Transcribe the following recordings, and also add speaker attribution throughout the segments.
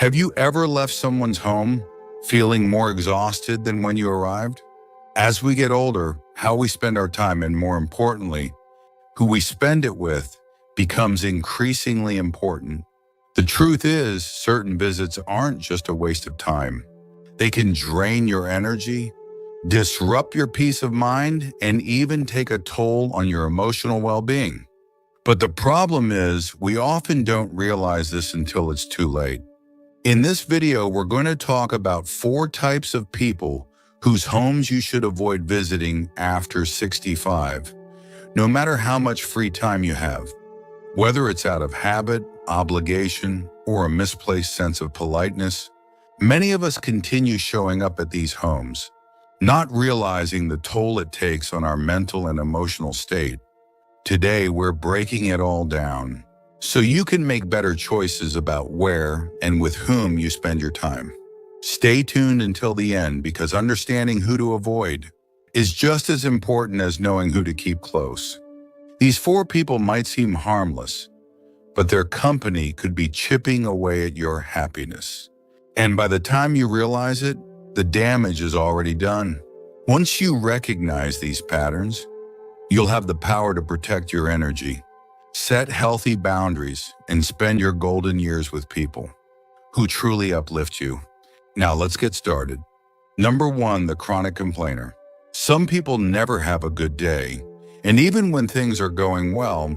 Speaker 1: Have you ever left someone's home feeling more exhausted than when you arrived? As we get older, how we spend our time and, more importantly, who we spend it with becomes increasingly important. The truth is, certain visits aren't just a waste of time. They can drain your energy, disrupt your peace of mind, and even take a toll on your emotional well-being. But the problem is, we often don't realize this until it's too late. In this video, we're going to talk about 4 types of people whose homes you should avoid visiting after 65, no matter how much free time you have. Whether it's out of habit, obligation, or a misplaced sense of politeness, many of us continue showing up at these homes, not realizing the toll it takes on our mental and emotional state. Today, we're breaking it all down so you can make better choices about where and with whom you spend your time. Stay tuned until the end, because understanding who to avoid is just as important as knowing who to keep close. These 4 people might seem harmless, but their company could be chipping away at your happiness. And by the time you realize it, the damage is already done. Once you recognize these patterns, you'll have the power to protect your energy, set healthy boundaries, and spend your golden years with people who truly uplift you. Now let's get started. Number 1, the chronic complainer. Some people never have a good day, and even when things are going well,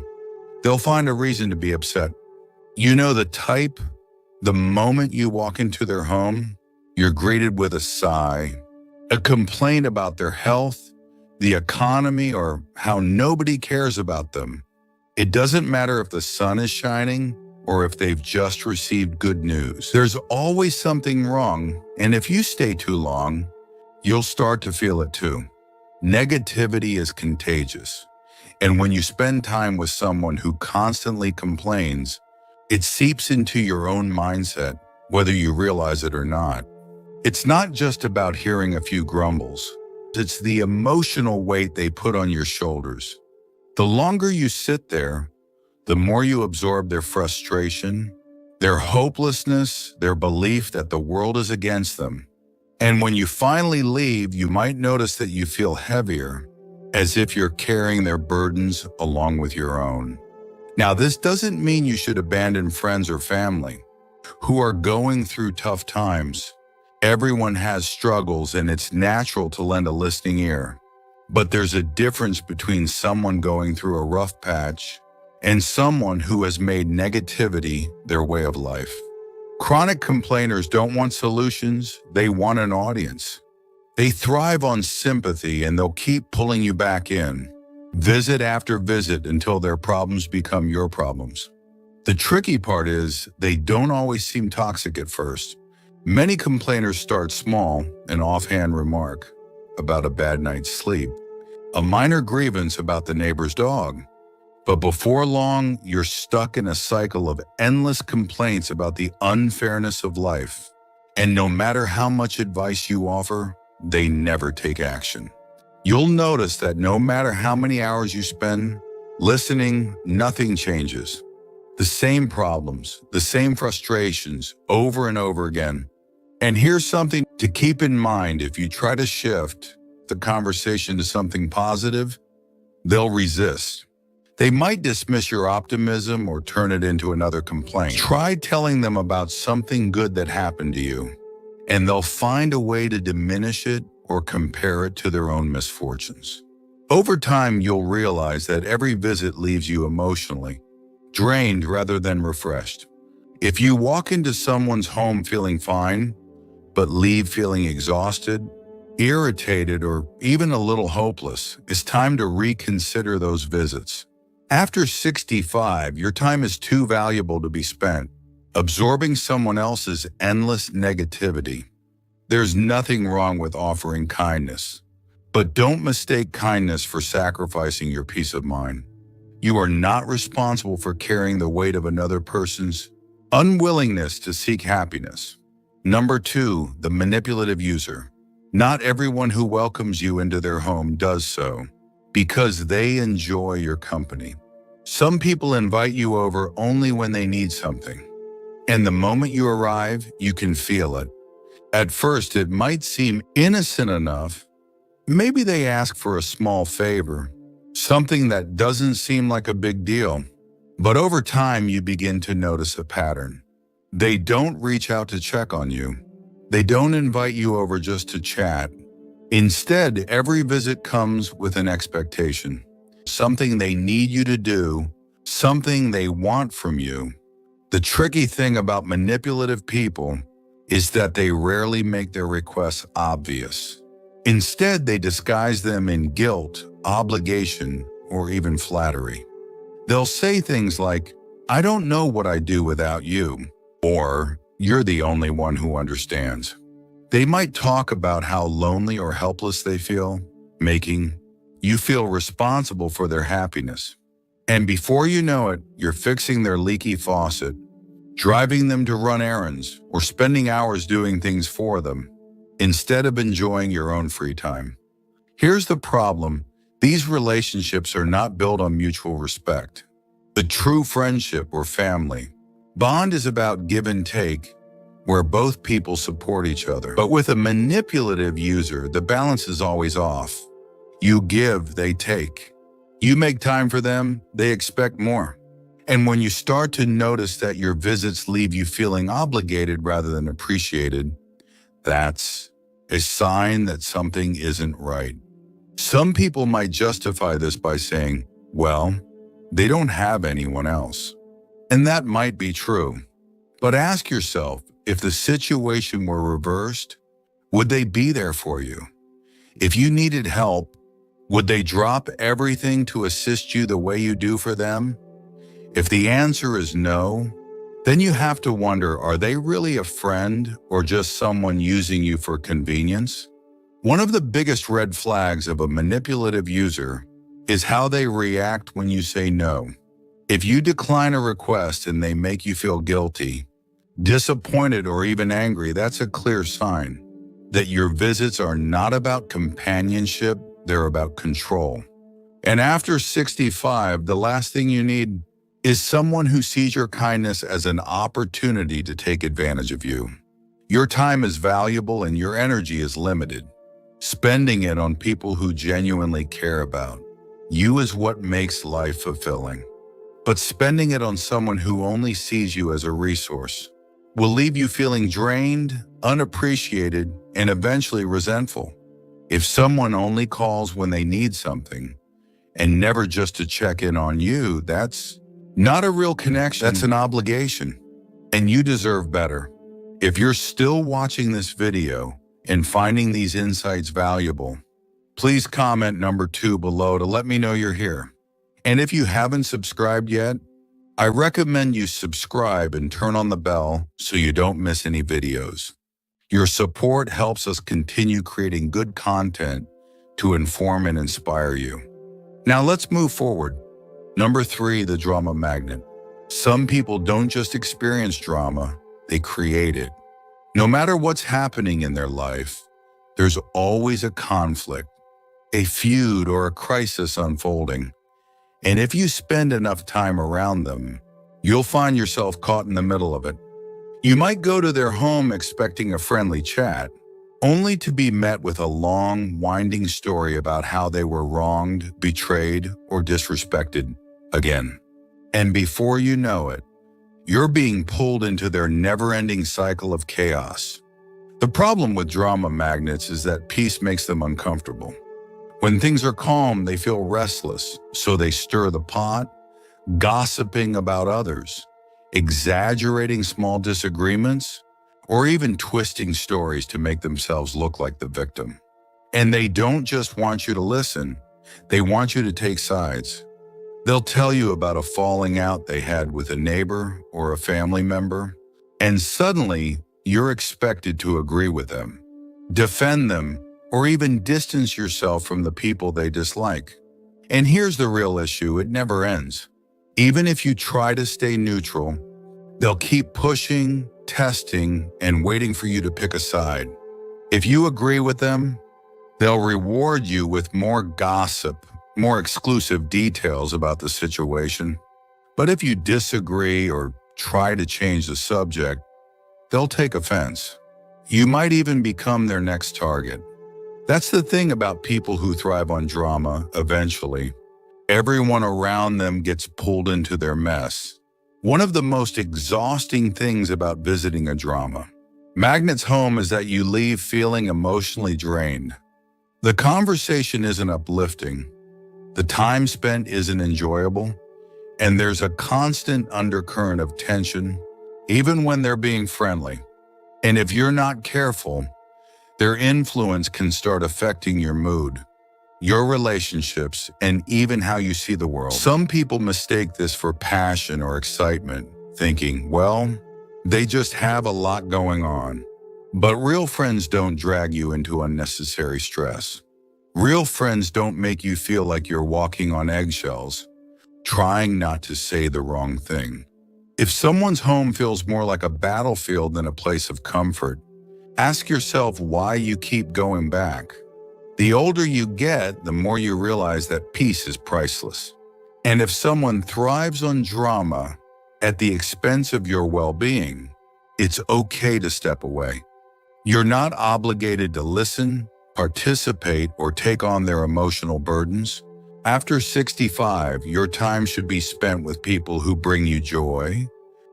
Speaker 1: they'll find a reason to be upset. You know the type. The moment you walk into their home, you're greeted with a sigh, a complaint about their health, the economy, or how nobody cares about them. It doesn't matter if the sun is shining or if they've just received good news. There's always something wrong, and if you stay too long, you'll start to feel it too. Negativity is contagious, and when you spend time with someone who constantly complains, it seeps into your own mindset, whether you realize it or not. It's not just about hearing a few grumbles. It's the emotional weight they put on your shoulders. The longer you sit there, the more you absorb their frustration, their hopelessness, their belief that the world is against them. And when you finally leave, you might notice that you feel heavier, as if you're carrying their burdens along with your own. Now, this doesn't mean you should abandon friends or family who are going through tough times. Everyone has struggles, and it's natural to lend a listening ear. But there's a difference between someone going through a rough patch and someone who has made negativity their way of life. Chronic complainers don't want solutions, they want an audience. They thrive on sympathy, and they'll keep pulling you back in, visit after visit, until their problems become your problems. The tricky part is, they don't always seem toxic at first. Many complainers start small, an offhand remark about a bad night's sleep, a minor grievance about the neighbor's dog. But before long, you're stuck in a cycle of endless complaints about the unfairness of life. And no matter how much advice you offer, they never take action. You'll notice that no matter how many hours you spend listening, nothing changes. The same problems, the same frustrations, over and over again. And here's something to keep in mind: if you try to shift the conversation to something positive, they'll resist. They might dismiss your optimism or turn it into another complaint. Try telling them about something good that happened to you, and they'll find a way to diminish it or compare it to their own misfortunes. Over time, you'll realize that every visit leaves you emotionally drained rather than refreshed. If you walk into someone's home feeling fine, but leave feeling exhausted, irritated, or even a little hopeless, it's time to reconsider those visits. After 65, your time is too valuable to be spent absorbing someone else's endless negativity. There's nothing wrong with offering kindness, but don't mistake kindness for sacrificing your peace of mind. You are not responsible for carrying the weight of another person's unwillingness to seek happiness. Number 2, the manipulative user. Not everyone who welcomes you into their home does so because they enjoy your company. Some people invite you over only when they need something. And the moment you arrive, you can feel it. At first, it might seem innocent enough. Maybe they ask for a small favor, something that doesn't seem like a big deal. But over time, you begin to notice a pattern. They don't reach out to check on you. They don't invite you over just to chat. Instead, every visit comes with an expectation, something they need you to do, something they want from you. The tricky thing about manipulative people is that they rarely make their requests obvious. Instead, they disguise them in guilt, obligation, or even flattery. They'll say things like, "I don't know what I'd do without you," or "You're the only one who understands." They might talk about how lonely or helpless they feel, making you feel responsible for their happiness. And before you know it, you're fixing their leaky faucet, driving them to run errands, or spending hours doing things for them, instead of enjoying your own free time. Here's the problem. These relationships are not built on mutual respect. The true friendship or family bond is about give and take, where both people support each other. But with a manipulative user, the balance is always off. You give, they take. You make time for them, they expect more. And when you start to notice that your visits leave you feeling obligated rather than appreciated, that's a sign that something isn't right. Some people might justify this by saying, well, they don't have anyone else. And that might be true. But ask yourself, if the situation were reversed, would they be there for you? If you needed help, would they drop everything to assist you the way you do for them? If the answer is no, then you have to wonder, are they really a friend or just someone using you for convenience? One of the biggest red flags of a manipulative user is how they react when you say no. If you decline a request and they make you feel guilty, disappointed, or even angry, that's a clear sign that your visits are not about companionship, they're about control. And after 65, the last thing you need is someone who sees your kindness as an opportunity to take advantage of you. Your time is valuable and your energy is limited. Spending it on people who genuinely care about you is what makes life fulfilling. But spending it on someone who only sees you as a resource will leave you feeling drained, unappreciated, and eventually resentful. If someone only calls when they need something and never just to check in on you, that's not a real connection, that's an obligation. And you deserve better. If you're still watching this video and finding these insights valuable, please comment number 2 below to let me know you're here. And if you haven't subscribed yet, I recommend you subscribe and turn on the bell so you don't miss any videos. Your support helps us continue creating good content to inform and inspire you. Now let's move forward. Number 3, the drama magnet. Some people don't just experience drama, they create it. No matter what's happening in their life, there's always a conflict, a feud, or a crisis unfolding. And if you spend enough time around them, you'll find yourself caught in the middle of it. You might go to their home expecting a friendly chat, only to be met with a long, winding story about how they were wronged, betrayed, or disrespected again. And before you know it, you're being pulled into their never-ending cycle of chaos. The problem with drama magnets is that peace makes them uncomfortable. When things are calm, they feel restless, so they stir the pot, gossiping about others, exaggerating small disagreements, or even twisting stories to make themselves look like the victim. And they don't just want you to listen, they want you to take sides. They'll tell you about a falling out they had with a neighbor or a family member, and suddenly you're expected to agree with them, defend them, or even distance yourself from the people they dislike. And here's the real issue, it never ends. Even if you try to stay neutral, they'll keep pushing, testing, and waiting for you to pick a side. If you agree with them, they'll reward you with more gossip, more exclusive details about the situation. But if you disagree or try to change the subject, they'll take offense. You might even become their next target. That's the thing about people who thrive on drama. Eventually, everyone around them gets pulled into their mess. One of the most exhausting things about visiting a drama magnet's home is that you leave feeling emotionally drained. The conversation isn't uplifting, the time spent isn't enjoyable, and there's a constant undercurrent of tension, even when they're being friendly. And if you're not careful, their influence can start affecting your mood, your relationships, and even how you see the world. Some people mistake this for passion or excitement, thinking, well, they just have a lot going on. But real friends don't drag you into unnecessary stress. Real friends don't make you feel like you're walking on eggshells, trying not to say the wrong thing. If someone's home feels more like a battlefield than a place of comfort, ask yourself why you keep going back. The older you get, the more you realize that peace is priceless. And if someone thrives on drama at the expense of your well-being, it's okay to step away. You're not obligated to listen, participate, or take on their emotional burdens. After 65, your time should be spent with people who bring you joy,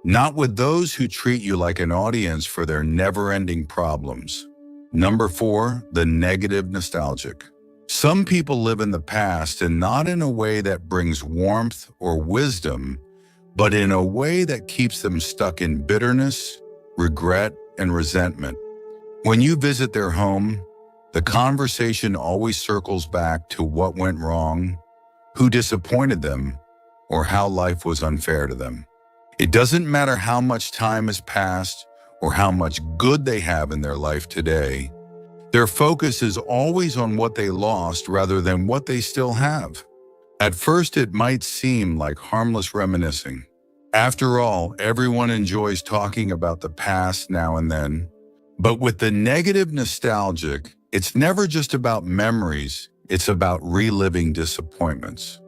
Speaker 1: not with those who treat you like an audience for their never-ending problems. Number 4, the negative nostalgic. Some people live in the past, and not in a way that brings warmth or wisdom, but in a way that keeps them stuck in bitterness, regret, and resentment. When you visit their home, the conversation always circles back to what went wrong, who disappointed them, or how life was unfair to them. It doesn't matter how much time has passed or how much good they have in their life today. Their focus is always on what they lost rather than what they still have. At first, it might seem like harmless reminiscing. After all, everyone enjoys talking about the past now and then. But with the negative nostalgic, it's never just about memories, it's about reliving disappointments.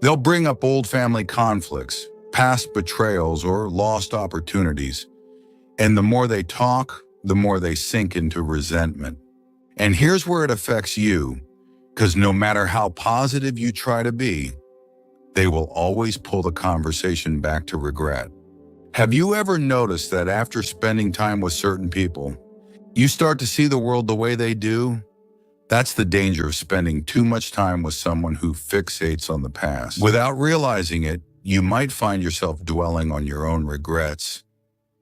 Speaker 1: They'll bring up old family conflicts, past betrayals, or lost opportunities. And the more they talk, the more they sink into resentment. And here's where it affects you, because no matter how positive you try to be, they will always pull the conversation back to regret. Have you ever noticed that after spending time with certain people, you start to see the world the way they do? That's the danger of spending too much time with someone who fixates on the past. Without realizing it, you might find yourself dwelling on your own regrets,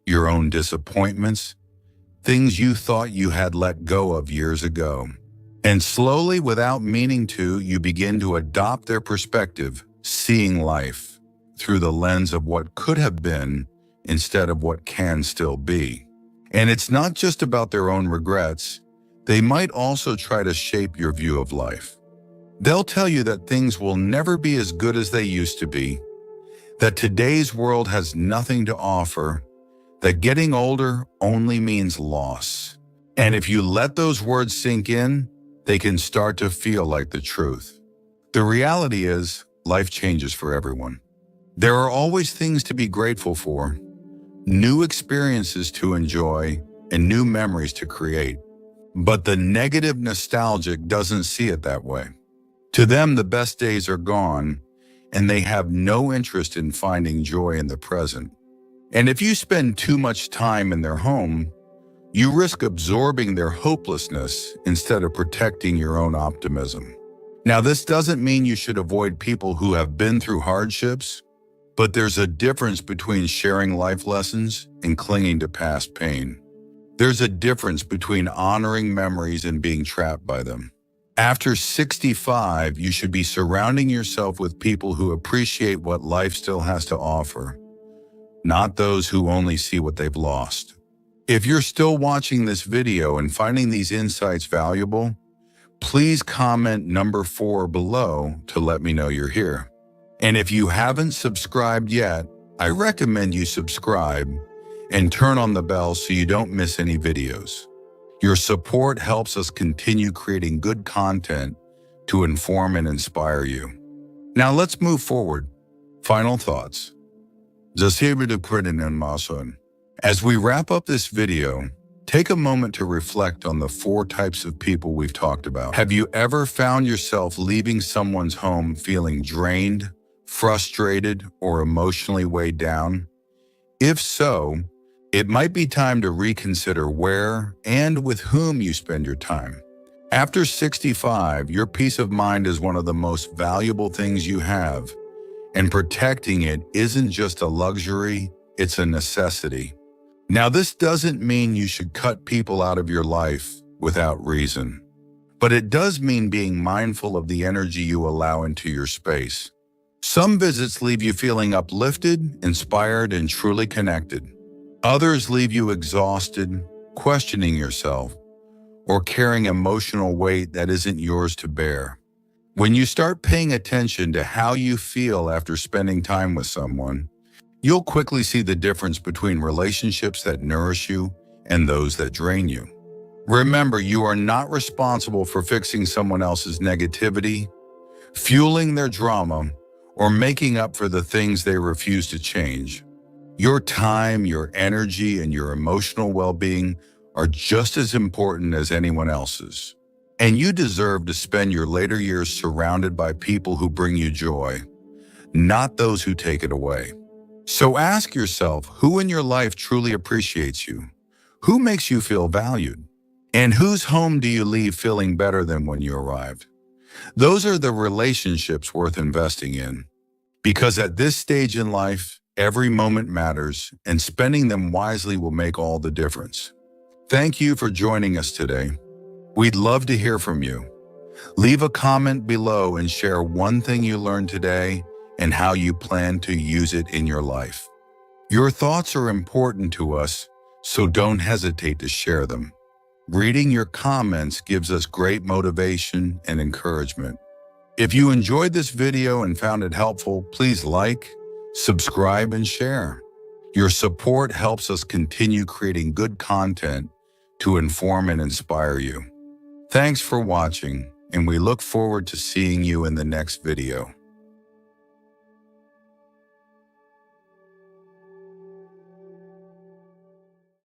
Speaker 1: your own disappointments, things you thought you had let go of years ago. And slowly, without meaning to, you begin to adopt their perspective, seeing life through the lens of what could have been instead of what can still be. And it's not just about their own regrets. They might also try to shape your view of life. They'll tell you that things will never be as good as they used to be, that today's world has nothing to offer, that getting older only means loss. And if you let those words sink in, they can start to feel like the truth. The reality is, life changes for everyone. There are always things to be grateful for, new experiences to enjoy, and new memories to create. But the negative nostalgic doesn't see it that way. To them, the best days are gone, and they have no interest in finding joy in the present. And if you spend too much time in their home, you risk absorbing their hopelessness instead of protecting your own optimism. Now, this doesn't mean you should avoid people who have been through hardships, but there's a difference between sharing life lessons and clinging to past pain. There's a difference between honoring memories and being trapped by them. After 65, you should be surrounding yourself with people who appreciate what life still has to offer, not those who only see what they've lost. If you're still watching this video and finding these insights valuable, please comment number 4 below to let me know you're here. And if you haven't subscribed yet, I recommend you subscribe and turn on the bell so you don't miss any videos. Your support helps us continue creating good content to inform and inspire you. Now let's move forward. Final thoughts. As we wrap up this video, take a moment to reflect on the 4 types of people we've talked about. Have you ever found yourself leaving someone's home feeling drained, frustrated, or emotionally weighed down? If so, it might be time to reconsider where and with whom you spend your time. After 65, your peace of mind is one of the most valuable things you have, and protecting it isn't just a luxury, it's a necessity. Now, this doesn't mean you should cut people out of your life without reason, but it does mean being mindful of the energy you allow into your space. Some visits leave you feeling uplifted, inspired, and truly connected. Others leave you exhausted, questioning yourself, or carrying emotional weight that isn't yours to bear. When you start paying attention to how you feel after spending time with someone, you'll quickly see the difference between relationships that nourish you and those that drain you. Remember, you are not responsible for fixing someone else's negativity, fueling their drama, or making up for the things they refuse to change. Your time, your energy, and your emotional well-being are just as important as anyone else's. And you deserve to spend your later years surrounded by people who bring you joy, not those who take it away. So ask yourself, who in your life truly appreciates you? Who makes you feel valued? And whose home do you leave feeling better than when you arrived? Those are the relationships worth investing in. Because at this stage in life, every moment matters, and spending them wisely will make all the difference. Thank you for joining us today. We'd love to hear from you. Leave a comment below and share one thing you learned today and how you plan to use it in your life. Your thoughts are important to us, so don't hesitate to share them. Reading your comments gives us great motivation and encouragement. If you enjoyed this video and found it helpful, please like, subscribe, and share. Your support helps us continue creating good content to inform and inspire you. Thanks for watching, and we look forward to seeing you in the next video.